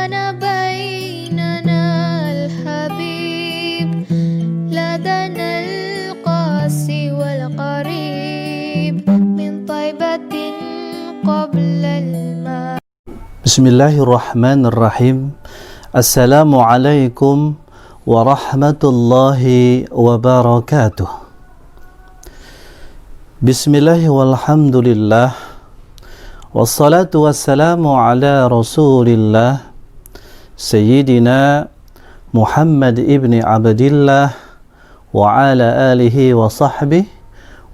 كان بيننا الحبيب لدنا القاسي والقريب من طيبة قبل الماء. بسم الله الرحمن الرحيم. السلام عليكم ورحمة الله وبركاته. بسم الله والحمد لله والصلاة والسلام على رسول الله سيدنا محمد ابن عبد الله وعلى آله وصحبه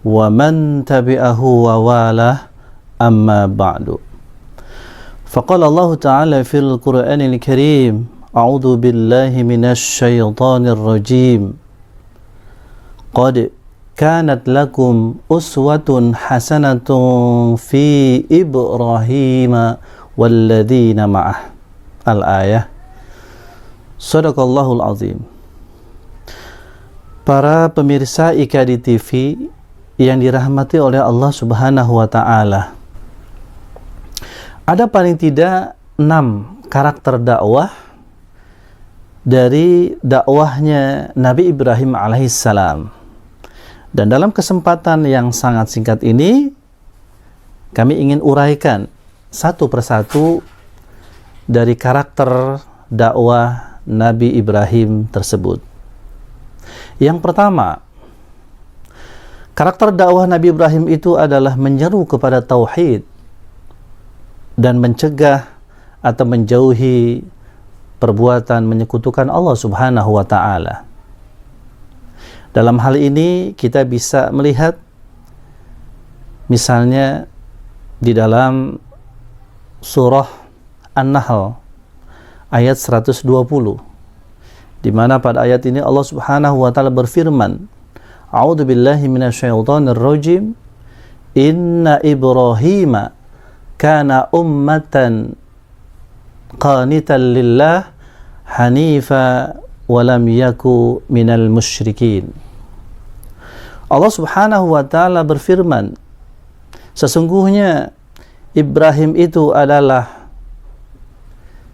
ومن تبعه ووالاه أما بعد. فقال الله تعالى في القرآن الكريم: أعوذ بالله من الشيطان الرجيم. قد كانت لكم أسوة حسنة في إبراهيم والذين معه. Al-ayah. Shadaqallahul azim. Para pemirsa IKADI TV yang dirahmati oleh Allah Subhanahu wa taala. Ada paling tidak 6 karakter dakwah dari dakwahnya Nabi Ibrahim alaihissalam. Dan dalam kesempatan yang sangat singkat ini, kami ingin uraikan satu persatu dari karakter dakwah Nabi Ibrahim tersebut. Yang pertama, karakter dakwah Nabi Ibrahim itu adalah menyeru kepada tauhid dan mencegah atau menjauhi perbuatan menyekutukan Allah Subhanahu wa taala. Dalam hal ini kita bisa melihat misalnya di dalam surah An-Nahl ayat 120, di mana pada ayat ini Allah Subhanahu wa taala berfirman, A'udzu billahi minasyaitonir rajim. Inna Ibrahima kana ummatan qanitan lillah hanifa walam yaku minal musyrikin. Allah Subhanahu wa taala berfirman, sesungguhnya Ibrahim itu adalah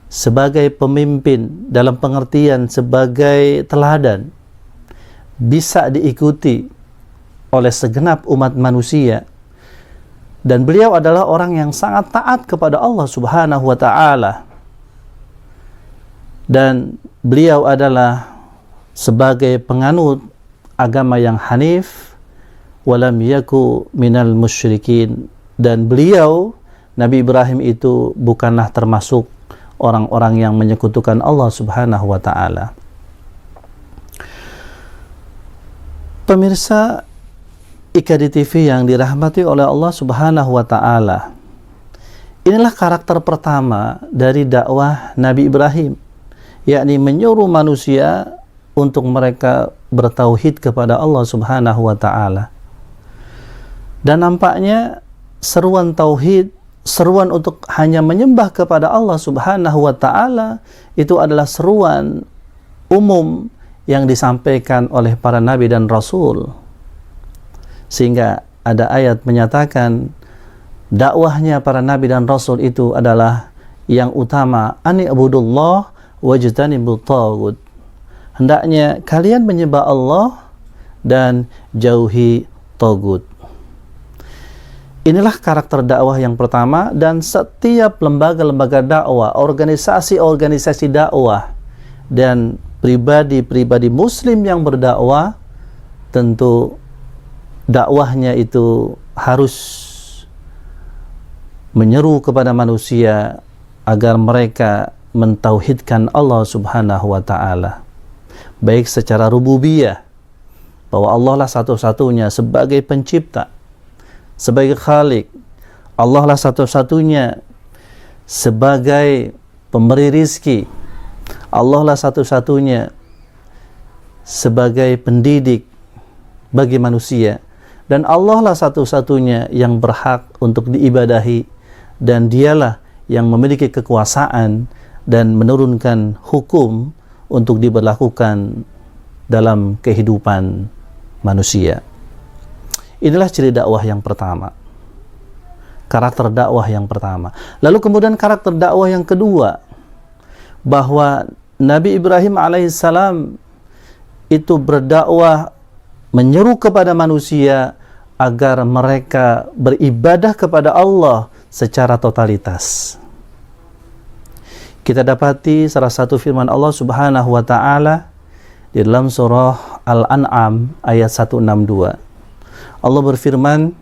sebagai pemimpin dalam pengertian sebagai teladan, bisa diikuti oleh segenap umat manusia, dan beliau adalah orang yang sangat taat kepada Allah Subhanahu wa taala, dan beliau adalah sebagai penganut agama yang hanif, walam yaku minal musyrikin, dan beliau Nabi Ibrahim itu bukanlah termasuk orang-orang yang menyekutukan Allah Subhanahu wa taala. Pemirsa IKADI TV yang dirahmati oleh Allah Subhanahu wa taala, inilah karakter pertama dari dakwah Nabi Ibrahim, yakni menyuruh manusia untuk mereka bertauhid kepada Allah Subhanahu wa taala. Dan nampaknya seruan tauhid, seruan untuk hanya menyembah kepada Allah Subhanahu wa taala itu adalah seruan umum yang disampaikan oleh para nabi dan rasul. Sehingga ada ayat menyatakan dakwahnya para nabi dan rasul itu adalah yang utama, ani'budullah wajtanibut taghut. Hendaknya kalian menyembah Allah dan jauhi tagut. Inilah karakter dakwah yang pertama, dan setiap lembaga-lembaga dakwah, organisasi-organisasi dakwah, dan pribadi-pribadi muslim yang berdakwah, tentu dakwahnya itu harus menyeru kepada manusia agar mereka mentauhidkan Allah Subhanahu wa taala, baik secara rububiyah, bahwa Allah lah satu-satunya sebagai pencipta, sebagai khalik, Allah lah satu-satunya sebagai pemberi rizki, Allah lah satu-satunya sebagai pendidik bagi manusia, dan Allah lah satu-satunya yang berhak untuk diibadahi, dan dialah yang memiliki kekuasaan dan menurunkan hukum untuk diberlakukan dalam kehidupan manusia. Inilah ciri dakwah yang pertama, karakter dakwah yang pertama. Lalu kemudian karakter dakwah yang kedua, bahwa Nabi Ibrahim alaihissalam itu berdakwah, menyeru kepada manusia agar mereka beribadah kepada Allah secara totalitas. Kita dapati salah satu firman Allah Subhanahu wa taala di dalam surah Al-An'am ayat 162. Allah berfirman,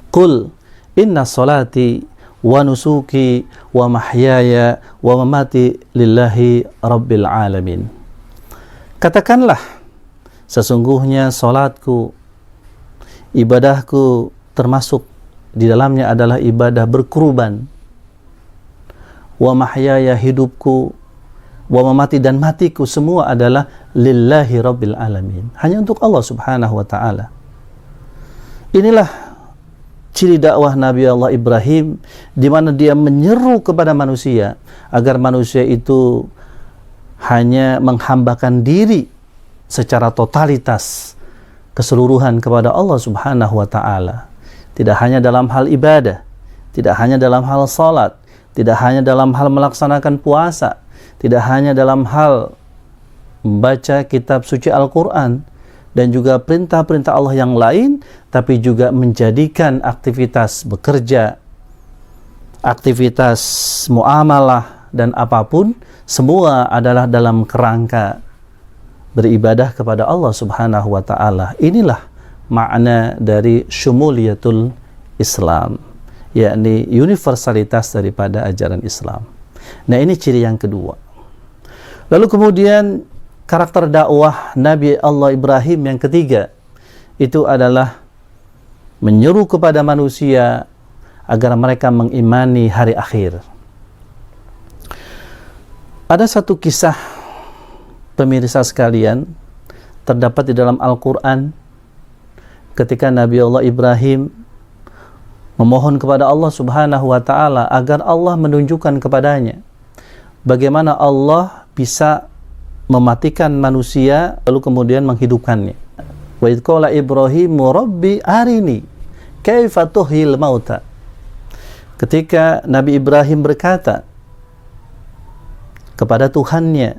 "Qul inna salati wa nusuki wa mahyaya wa mamati lillahi rabbil alamin." Katakanlah, sesungguhnya salatku, ibadahku, termasuk di dalamnya adalah ibadah berkurban, wa mahyaya, hidupku, wa mamati, dan matiku, semua adalah lillahi rabbil alamin, hanya untuk Allah Subhanahu wa taala. Inilah ciri dakwah Nabi Allah Ibrahim, di mana dia menyeru kepada manusia agar manusia itu hanya menghambakan diri secara totalitas, keseluruhan kepada Allah Subhanahu wa taala. Tidak hanya dalam hal ibadah, tidak hanya dalam hal salat, tidak hanya dalam hal melaksanakan puasa, tidak hanya dalam hal membaca kitab suci Al-Quran dan juga perintah-perintah Allah yang lain, tapi juga menjadikan aktivitas bekerja, aktivitas muamalah, dan apapun, semua adalah dalam kerangka beribadah kepada Allah Subhanahu wa ta'ala. Inilah makna dari syumuliyatul Islam, yakni universalitas daripada ajaran Islam. Nah, ini ciri yang kedua. Lalu kemudian karakter dakwah Nabi Allah Ibrahim yang ketiga, itu adalah menyeru kepada manusia agar mereka mengimani hari akhir. Ada satu kisah, pemirsa sekalian, terdapat di dalam Al-Quran ketika Nabi Allah Ibrahim memohon kepada Allah Subhanahu wa ta'ala agar Allah menunjukkan kepadanya bagaimana Allah bisa mematikan manusia lalu kemudian menghidupkannya. Wa idh qala Ibrahimu rabbi arini kaifa tuhyil mauta. Ketika Nabi Ibrahim berkata kepada Tuhannya,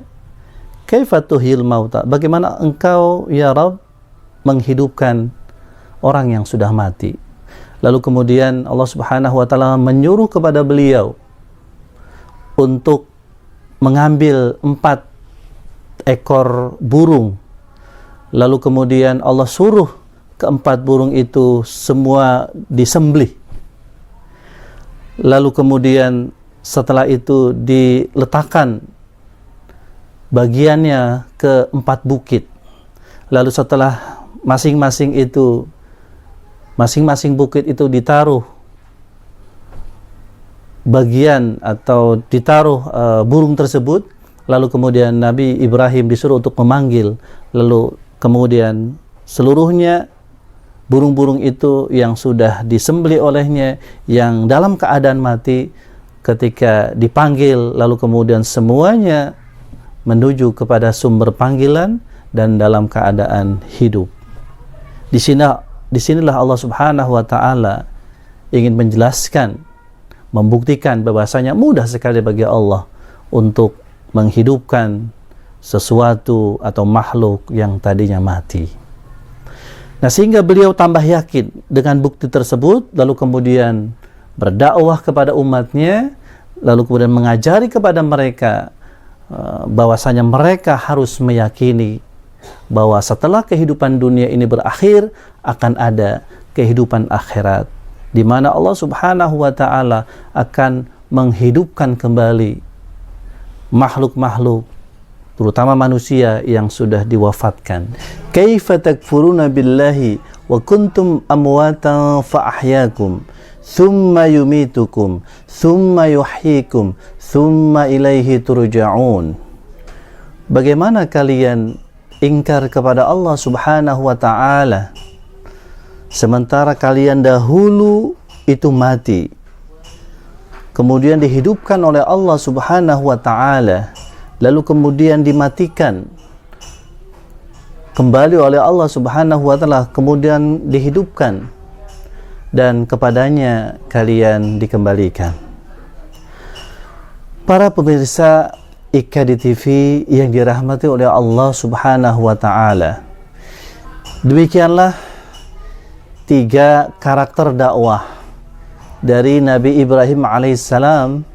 kaifa tuhyil mauta, bagaimana engkau ya Rabb menghidupkan orang yang sudah mati. Lalu kemudian Allah Subhanahu wa ta'ala menyuruh kepada beliau untuk mengambil 4 ekor burung. Lalu kemudian Allah suruh ke-4 burung itu semua disembelih. Lalu kemudian setelah itu diletakkan bagiannya ke 4 bukit. Lalu setelah masing-masing bukit itu ditaruh bagian atau ditaruh burung tersebut, lalu kemudian Nabi Ibrahim disuruh untuk memanggil, lalu kemudian seluruhnya burung-burung itu yang sudah disembelih olehnya, yang dalam keadaan mati, ketika dipanggil, lalu kemudian semuanya menuju kepada sumber panggilan dan dalam keadaan hidup. Disinilah Allah Subhanahu wa ta'ala ingin menjelaskan, membuktikan bahwasanya mudah sekali bagi Allah untuk menghidupkan sesuatu atau makhluk yang tadinya mati. Nah, sehingga beliau tambah yakin dengan bukti tersebut, lalu kemudian berdakwah kepada umatnya, lalu kemudian mengajari kepada mereka bahwasanya mereka harus meyakini bahwa setelah kehidupan dunia ini berakhir akan ada kehidupan akhirat, di mana Allah Subhanahu wa ta'ala akan menghidupkan kembali makhluk-makhluk, terutama manusia yang sudah diwafatkan. Kaifa takfuruna billahi wa kuntum amwatan fa ahyaakum thumma yumitukum thumma yuhyikum thumma ilaihi turja'un. Bagaimana kalian ingkar kepada Allah Subhanahu wa ta'ala sementara kalian dahulu itu mati, kemudian dihidupkan oleh Allah Subhanahu wa ta'ala, lalu kemudian dimatikan kembali oleh Allah Subhanahu wa ta'ala, kemudian dihidupkan dan kepadanya kalian dikembalikan. Para pemirsa IKADI TV yang dirahmati oleh Allah Subhanahu wa Ta'ala, demikianlah 3 karakter dakwah dari Nabi Ibrahim alaihissalam,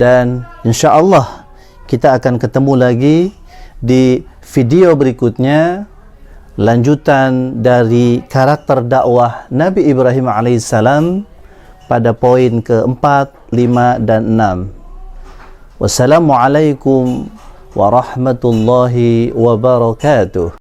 dan insya Allah kita akan ketemu lagi di video berikutnya, lanjutan dari karakter dakwah Nabi Ibrahim alaihissalam pada poin ke-4, 5, dan 6. Wassalamualaikum warahmatullahi wabarakatuh.